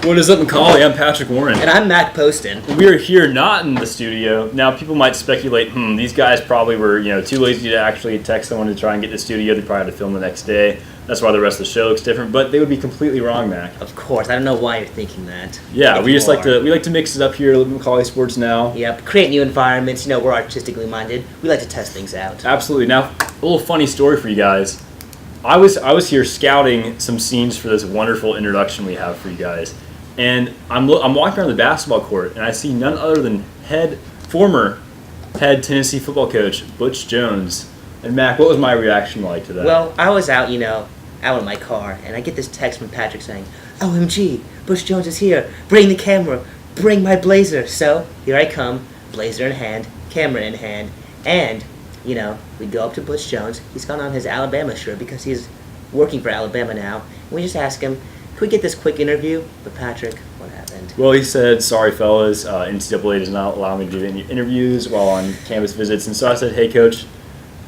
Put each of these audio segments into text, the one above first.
What is up, McCallie? I'm Patrick Warren. And I'm Mac Poston. We are here not in the studio. Now, people might speculate, these guys probably were, too lazy to actually text someone to try and get in the studio. They probably had to film the next day. That's why the rest of the show looks different. But they would be completely wrong, Mac. Of course. I don't know why you're thinking that. Yeah, we like to mix it up here at McCallie Sports Now. Yep, create new environments. We're artistically minded. We like to test things out. Absolutely. Now, a little funny story for you guys. I was here scouting some scenes for this wonderful introduction we have for you guys. And I'm walking around the basketball court, and I see none other than former head Tennessee football coach Butch Jones. And Mac, what was my reaction like to that? Well, I was out in my car, and I get this text from Patrick saying, "OMG, Butch Jones is here. Bring the camera. Bring my blazer." So here I come, blazer in hand, camera in hand, and we go up to Butch Jones. He's got on his Alabama shirt because he's working for Alabama now. And we just ask him, "Can we get this quick interview?" But Patrick, what happened? Well, he said, "Sorry, fellas, NCAA does not allow me to do any interviews while on campus visits." And so I said, "Hey, Coach,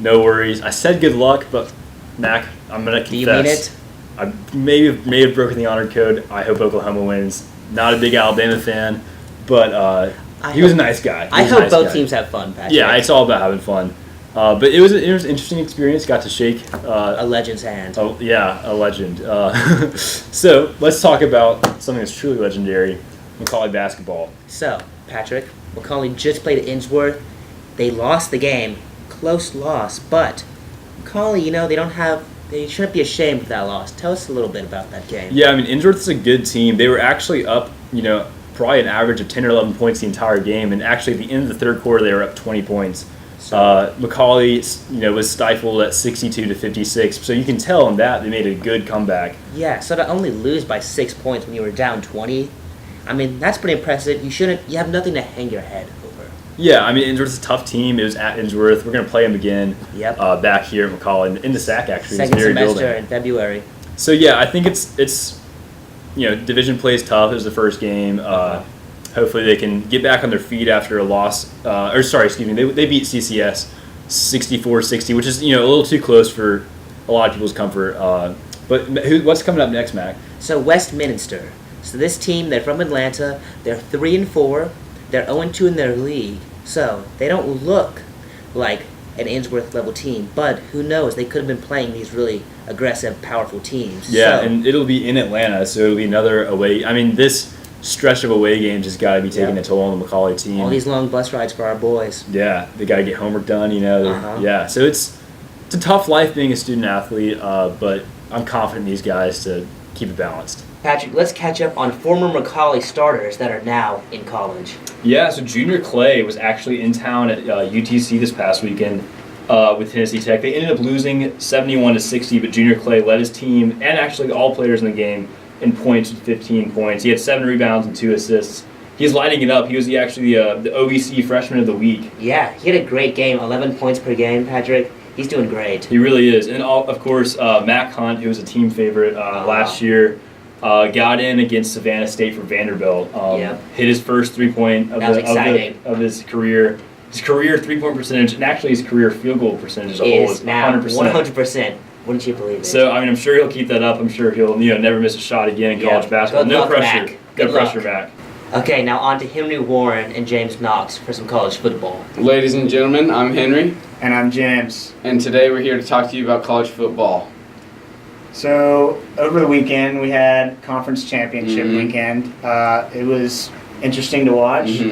no worries." I said good luck, but Mac, I'm going to confess. Do you mean it? I may have broken the honor code. I hope Oklahoma wins. Not a big Alabama fan, but he was a nice guy. I hope both teams have fun, Patrick. Yeah, it's all about having fun. But it was an interesting experience. Got to shake a legend's hand. Oh yeah, a legend. So let's talk about something that's truly legendary: McCallie basketball. So Patrick, McCallie just played at Innsworth. They lost the game, close loss. But McCallie, they shouldn't be ashamed of that loss. Tell us a little bit about that game. Yeah, Innsworth is a good team. They were actually up, probably an average of 10 or 11 points the entire game, and actually at the end of the third quarter they were up 20 points. McCallie, was stifled at 62-56, so you can tell in that they made a good comeback. Yeah, so to only lose by 6 points when you were down 20, that's pretty impressive. You have nothing to hang your head over. Yeah, Innsworth's a tough team. It was at Innsworth. We're going to play them again. Yep. Back here at McCallie in the SAC actually. Second very semester building. in February. So yeah, I think it's division play is tough. It was the first game. Hopefully they can get back on their feet after a loss. They beat CCS 64-60, which is a little too close for a lot of people's comfort. But what's coming up next, Mac? So Westminster. So this team, they're from Atlanta. They're 3-4. They're 0-2 in their league. So they don't look like an Innsworth level team, but who knows? They could have been playing these really aggressive, powerful teams. Yeah, and it'll be in Atlanta, so it'll be another away. This stretch of away games has got to be taking a toll on the McCallie team. All these long bus rides for our boys. Yeah, they got to get homework done, Yeah, so it's a tough life being a student athlete, but I'm confident in these guys to keep it balanced. Patrick, let's catch up on former McCallie starters that are now in college. Yeah, so Junior Clay was actually in town at UTC this past weekend with Tennessee Tech. They ended up losing 71-60, but Junior Clay led his team and actually all players in the game in points with 15 points. He had 7 rebounds and 2 assists. He's lighting it up. He was the OVC Freshman of the Week. Yeah, he had a great game, 11 points per game, Patrick. He's doing great. He really is. And of course, Mac Hunt, who was a team favorite last year, got in against Savannah State for Vanderbilt. Hit his first 3-point of his career. His career 3-point percentage, and actually his career field goal percentage as a whole is 100%. 100%. Wouldn't you believe it? So, I'm sure he'll keep that up. I'm sure he'll never miss a shot again in college basketball. No pressure. Mac. No pressure, Mac. Okay, now on to Henry Warren and James Knox for some college football. Ladies and gentlemen, I'm Henry. And I'm James. And today we're here to talk to you about college football. So, over the weekend, we had conference championship weekend. It was interesting to watch.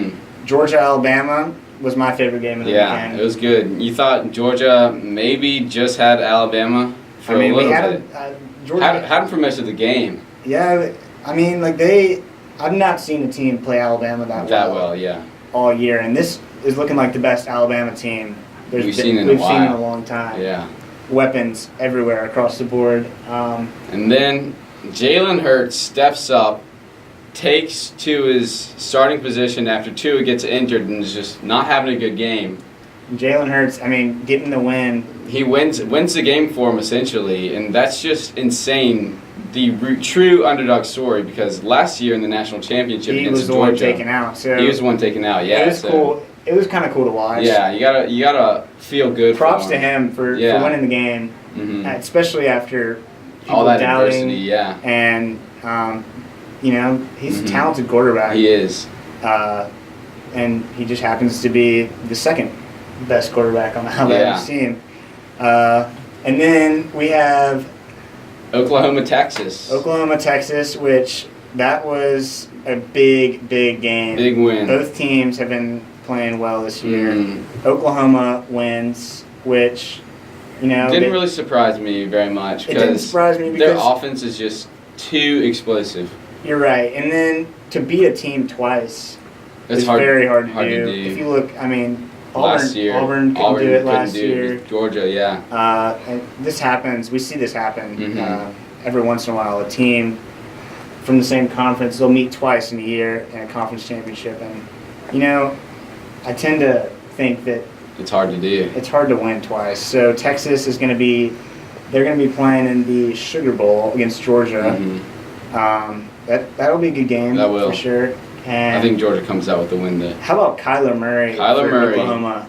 Georgia-Alabama was my favorite game of the weekend. Yeah, it was good. You thought Georgia maybe just had Alabama for a little bit. Georgia had them for most of the game. Yeah, I've not seen a team play Alabama that well. Yeah. All year, and this is looking like the best Alabama team we've seen in a long time. Yeah. Weapons everywhere across the board. And then Jalen Hurts steps up, takes to his starting position after Tua gets injured and is just not having a good game. Jalen Hurts, getting the win. He wins the game for him essentially, and that's just insane. The true underdog story, because last year in the national championship against Georgia, he was the one taken out. So he was the one taken out. Yeah, it was cool. It was kind of cool to watch. Yeah, you gotta feel good. Props for to him for winning the game, especially after all that doubting. adversity. Yeah, and he's a talented quarterback. He is. And he just happens to be the second best quarterback on the Alabama team. And then we have Oklahoma, Texas, which that was a big game. Big win. Both teams have been playing well this year. Oklahoma wins, which, didn't really surprise me very much. It didn't surprise me their because offense is just too explosive. You're right. And then to beat a team twice is very hard to do. If you look, Auburn couldn't do it last year. Georgia, yeah. And this happens. We see this happen every once in a while. A team from the same conference, they'll meet twice in a year in a conference championship. And, I tend to think that it's hard to do. It's hard to win twice. So Texas is going to be playing in the Sugar Bowl against Georgia. That'll be a good game. That will. For sure. And I think Georgia comes out with the win there. How about Kyler Murray? Oklahoma.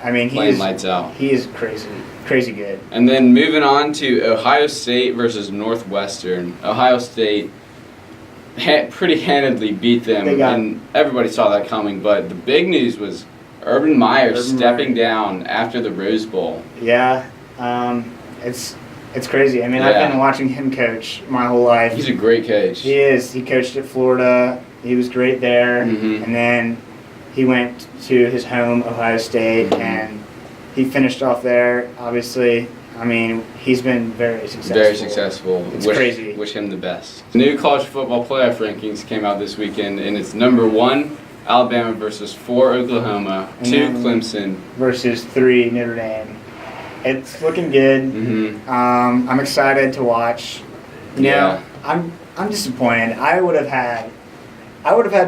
Playing lights out. He is crazy good. And then moving on to Ohio State versus Northwestern. Ohio State pretty handedly beat them, and everybody saw that coming. But the big news was Urban Meyer stepping down after the Rose Bowl. Yeah, it's crazy. I've been watching him coach my whole life. He's a great coach. He is. He coached at Florida. He was great there, and then he went to his home, Ohio State, and he finished off there. Obviously, he's been very successful. Very successful. It's crazy. Wish him the best. The new college football playoff rankings came out this weekend, and it's number 1, Alabama versus 4, Oklahoma, 2, Clemson versus 3, Notre Dame. It's looking good. I'm excited to watch. I'm disappointed. I would have had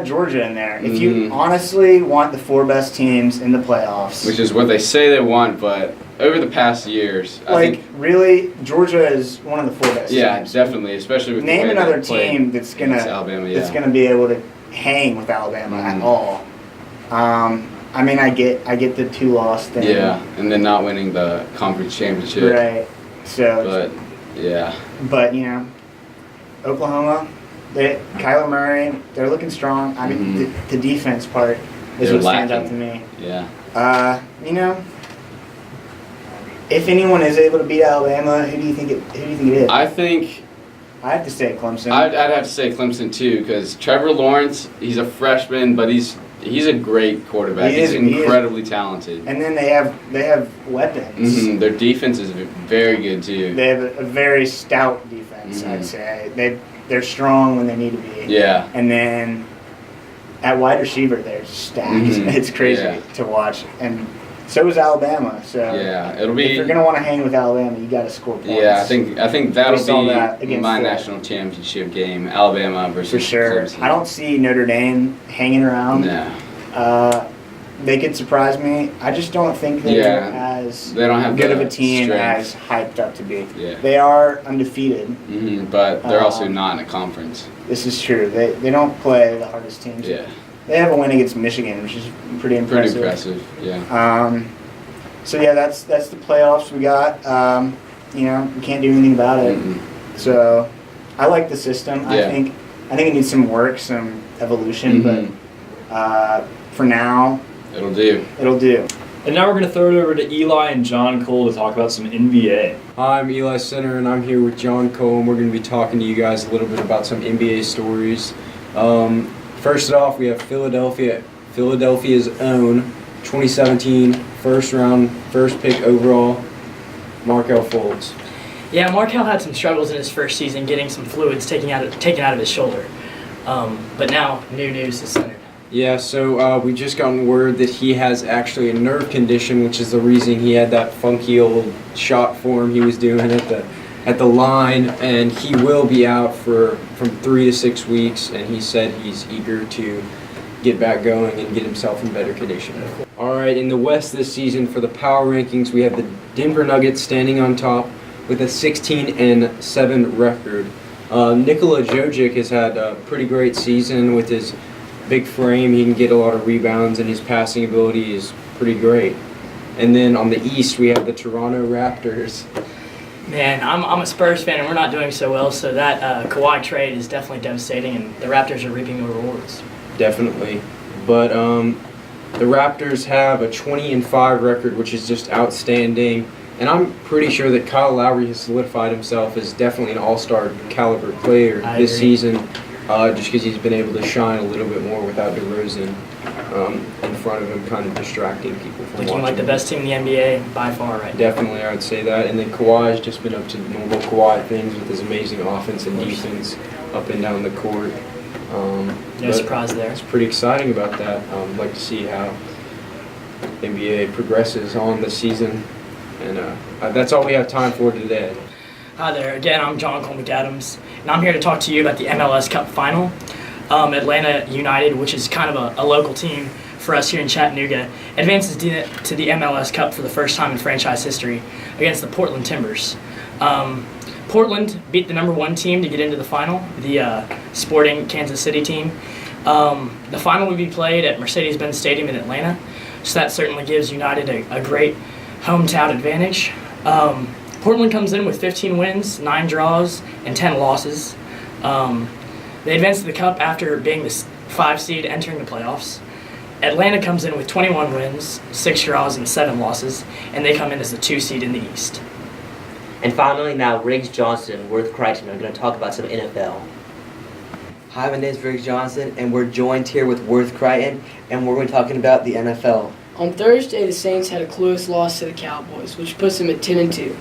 Georgia in there. If you honestly want the 4 best teams in the playoffs, which is what they say they want, but over the past years, I think really, Georgia is one of the 4 best teams. Yeah, definitely, especially with name another team that's gonna be able to hang with Alabama at all. I get the 2-loss thing. Yeah, and then not winning the conference championship. Right. So. But Oklahoma. Kyler Murray, they're looking strong. The defense part is what stands out to me. Yeah. If anyone is able to beat Alabama, who do you think it is? I think I have to say Clemson. I'd have to say Clemson too, because Trevor Lawrence, he's a freshman, but he's a great quarterback. He's incredibly talented. And then they have weapons. Their defense is very good too. They have a very stout defense. I'd say they're strong when they need to be. Yeah. And then at wide receiver, they're stacked. It's crazy to watch. And so is Alabama. So it'll be. If you're gonna want to hang with Alabama, you got to score points. Yeah, I think that'll be my Florida. national championship game, Alabama versus for sure. Clemson. I don't see Notre Dame hanging around. No. They could surprise me. I just don't think they're as they don't have good of a team strength. as hyped up to be. Yeah. They are undefeated. But they're also not in a conference. This is true. They don't play the hardest teams. Yeah. They have a win against Michigan, which is pretty impressive. Pretty impressive, yeah. So yeah, that's the playoffs we got. We can't do anything about it. So I like the system. Yeah. I think it needs some work, some evolution, but for now, it'll do. And now we're going to throw it over to Eli and John Cole to talk about some NBA. Hi, I'm Eli Center, and I'm here with John Cole, and we're going to be talking to you guys a little bit about some NBA stories. First off, we have Philadelphia's own 2017 first pick overall, Markelle Fultz. Yeah, Markelle had some struggles in his first season getting some fluids taken out of his shoulder. But now, new news is centered. Yeah, so we just gotten word that he has actually a nerve condition, which is the reason he had that funky old shot form he was doing at the line, and he will be out from 3 to 6 weeks, and he said he's eager to get back going and get himself in better condition. All right, in the West this season for the power rankings, we have the Denver Nuggets standing on top with a 16-7 record. Nikola Jokic has had a pretty great season with his big frame. He can get a lot of rebounds, and his passing ability is pretty great. And then on the East, we have the Toronto Raptors Man, I'm a Spurs fan, and we're not doing so well. So that Kawhi trade is definitely devastating, and the Raptors are reaping the rewards. Definitely. But the Raptors have a 20-5 record, which is just outstanding. And I'm pretty sure that Kyle Lowry has solidified himself as definitely an all-star caliber player this season, just because he's been able to shine a little bit more without DeRozan in front of him, kind of distracting people from Looking like the best team in the NBA by far right now. Definitely, I would say that. And then Kawhi's just been up to normal Kawhi things with his amazing offense and defense up and down the court. No surprise there. It's pretty exciting about that. I'd like to see how NBA progresses on this season. And that's all we have time for today. Hi there. Again, I'm John Cole McAdams, and I'm here to talk to you about the MLS Cup final. Atlanta United, which is kind of a local team for us here in Chattanooga, advances to the MLS Cup for the first time in franchise history against the Portland Timbers. Portland beat the number 1 team to get into the final, the Sporting Kansas City team. The final will be played at Mercedes-Benz Stadium in Atlanta, so that certainly gives United a great hometown advantage. Portland comes in with 15 wins, 9 draws, and 10 losses. They advance to the Cup after being the 5 seed entering the playoffs. Atlanta comes in with 21 wins, 6 draws, and 7 losses, and they come in as the 2 seed in the East. And finally, now Riggs Johnson and Worth Crichton are going to talk about some NFL. Hi, my name is Riggs Johnson, and we're joined here with Worth Crichton, and we're going to be talking about the NFL. On Thursday, the Saints had a close loss to the Cowboys, which puts them at 10-2.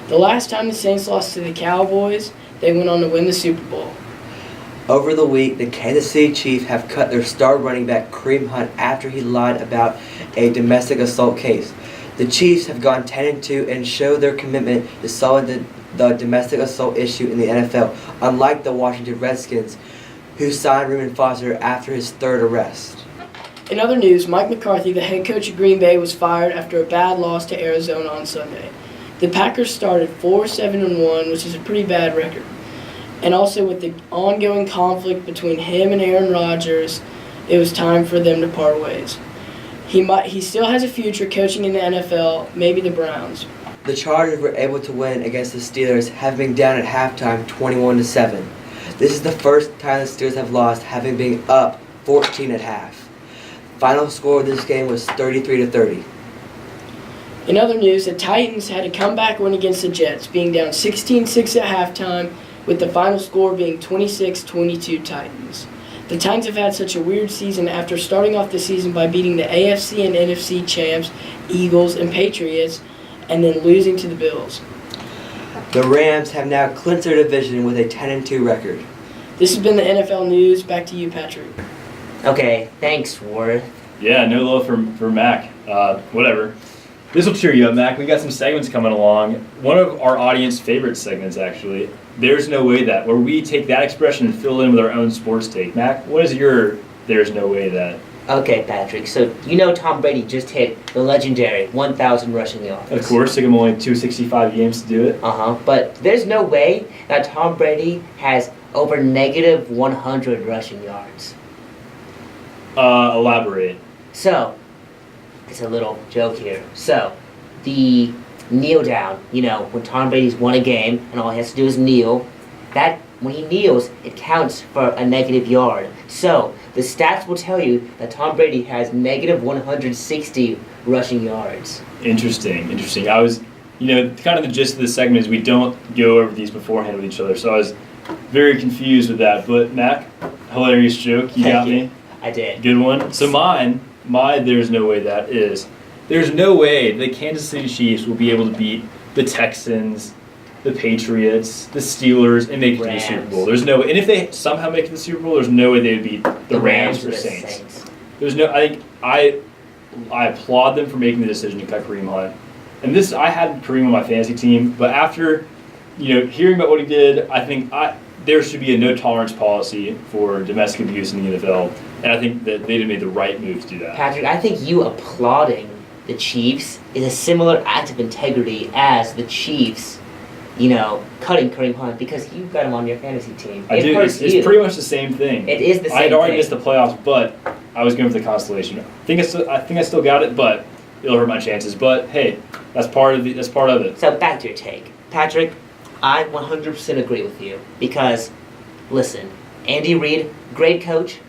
The last time the Saints lost to the Cowboys, they went on to win the Super Bowl. Over the week, the Kansas City Chiefs have cut their star running back Kareem Hunt after he lied about a domestic assault case. The Chiefs have gone 10-2 and show their commitment to solving the domestic assault issue in the NFL, unlike the Washington Redskins, who signed Reuben Foster after his 3rd arrest. In other news, Mike McCarthy, the head coach of Green Bay, was fired after a bad loss to Arizona on Sunday. The Packers started 4-7-1, which is a pretty bad record. And also with the ongoing conflict between him and Aaron Rodgers, it was time for them to part ways. He still has a future coaching in the NFL, maybe the Browns. The Chargers were able to win against the Steelers, having been down at halftime 21-7. This is the first time the Steelers have lost, having been up 14 at half. Final score of this game was 33-30. In other news, the Titans had a comeback win against the Jets, being down 16-6 at halftime, with the final score being 26-22 Titans. The Titans have had such a weird season after starting off the season by beating the AFC and NFC champs, Eagles, and Patriots, and then losing to the Bills. The Rams have now clinched their division with a 10-2 record. This has been the NFL News. Back to you, Patrick. Okay, thanks, Worth. Yeah, no love for Mac. Whatever. This will cheer you up, Mac. We got some segments coming along. One of our audience favorite segments, actually. There's no way that, where we take that expression and fill it in with our own sports take. Mac, what is your "there's no way that"? Okay, Patrick. So you know Tom Brady just hit the legendary 1,000 rushing yards. Of course, took him only 265 games to do it. But there's no way that Tom Brady has over negative 100 rushing yards. Elaborate. So, it's a little joke here. So, the kneel down, when Tom Brady's won a game and all he has to do is kneel, that when he kneels, it counts for a negative yard. So, the stats will tell you that Tom Brady has negative 160 rushing yards. Interesting. I was, kind of the gist of this segment is we don't go over these beforehand with each other, so I was very confused with that. But, Mac, hilarious joke. You got me? I did. Good one. So my there's no way that is, there's no way the Kansas City Chiefs will be able to beat the Texans, the Patriots, the Steelers, and make it to the Super Bowl. There's no way. And if they somehow make it to the Super Bowl, there's no way they would beat the Rams or Saints. There's no. I think I applaud them for making the decision to cut Kareem Hunt. And this, I had Kareem on my fantasy team, but after, hearing about what he did, I think there should be a no tolerance policy for domestic abuse in the NFL. And I think that they'd have made the right move to do that. Patrick, I think you applauding the Chiefs is a similar act of integrity as the Chiefs, cutting Kareem Hunt because you've got him on your fantasy team. I do. It's pretty much the same thing. It is the same thing. I had already missed the playoffs, but I was going for the constellation. I think I still got it, but it'll hurt my chances. But hey, that's part of it. So back to your take. Patrick, I 100% agree with you because, listen, Andy Reid, great coach,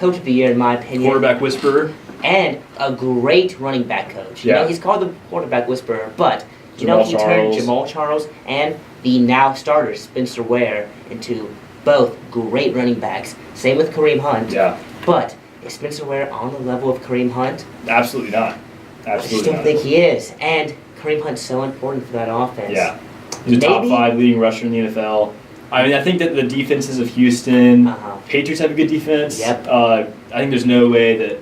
coach of the year in my opinion. Quarterback whisperer. And a great running back coach. You Yeah. know, he's called the quarterback whisperer, but you Jamal know, he turned Charles. Jamal Charles and the now starter Spencer Ware into both great running backs. Same with Kareem Hunt. Yeah. But is Spencer Ware on the level of Kareem Hunt? Absolutely not. I just Absolutely don't not. think he is. And Kareem Hunt's so important for that offense. Yeah. He's a top Maybe- 5 leading rusher in the NFL. I mean, I think that the defenses of Houston, Uh-huh. Patriots have a good defense. Yep. I think there's no way that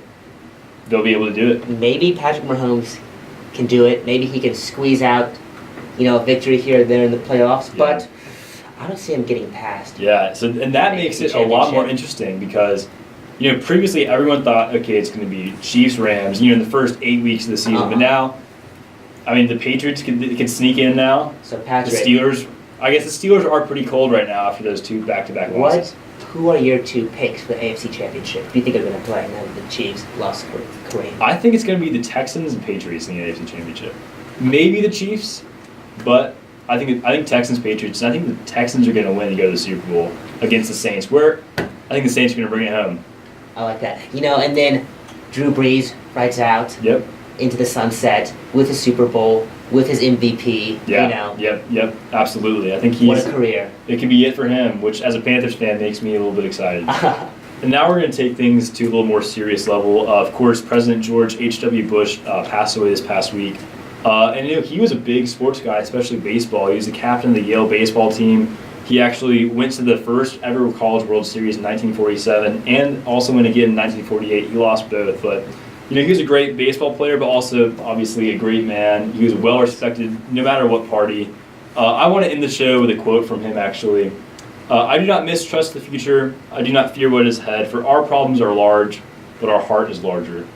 they'll be able to do it. Maybe Patrick Mahomes can do it. Maybe he can squeeze out, you know, a victory here or there in the playoffs. Yeah. But I don't see him getting past. Yeah. So and that makes it a lot more interesting because, you know, previously everyone thought, okay, it's going to be Chiefs Rams. You know, in the first 8 weeks of the season, but now, I mean, the Patriots can sneak in now. So The Patrick, Steelers. I guess the Steelers are pretty cold right now after those 2 back-to-back losses. who are your 2 picks for the AFC Championship? Who do you think are going to play now that the Chiefs lost Kareem? I think it's going to be the Texans and Patriots in the AFC Championship. Maybe the Chiefs, but I think Texans, Patriots. And I think the Texans are going to win and go to the Super Bowl against the Saints. Where I think the Saints are going to bring it home. I like that. You know, and then Drew Brees rides out Yep. into the sunset with his Super Bowl, with his MVP. Yeah. You know, Yep. Absolutely. I think what a career. it could be it for him, which as a Panthers fan makes me a little bit excited. And now we're going to take things to a little more serious level. Of course, President George H.W. Bush passed away this past week. And you know, he was a big sports guy, especially baseball. He was the captain of the Yale baseball team. He actually went to the first ever College World Series in 1947 and also went again in 1948. He lost both, but you know, he was a great baseball player, but also obviously a great man. He was well respected no matter what party. I want to end the show with a quote from him, actually. I do not mistrust the future. I do not fear what is ahead, for our problems are large, but our heart is larger.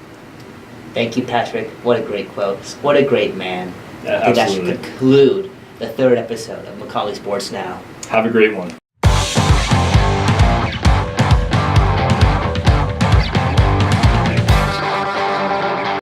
Thank you, Patrick. What a great quote. What a great man. Yeah, I think that absolutely. should conclude the 3rd episode of McCallie Sports Now. Have a great one.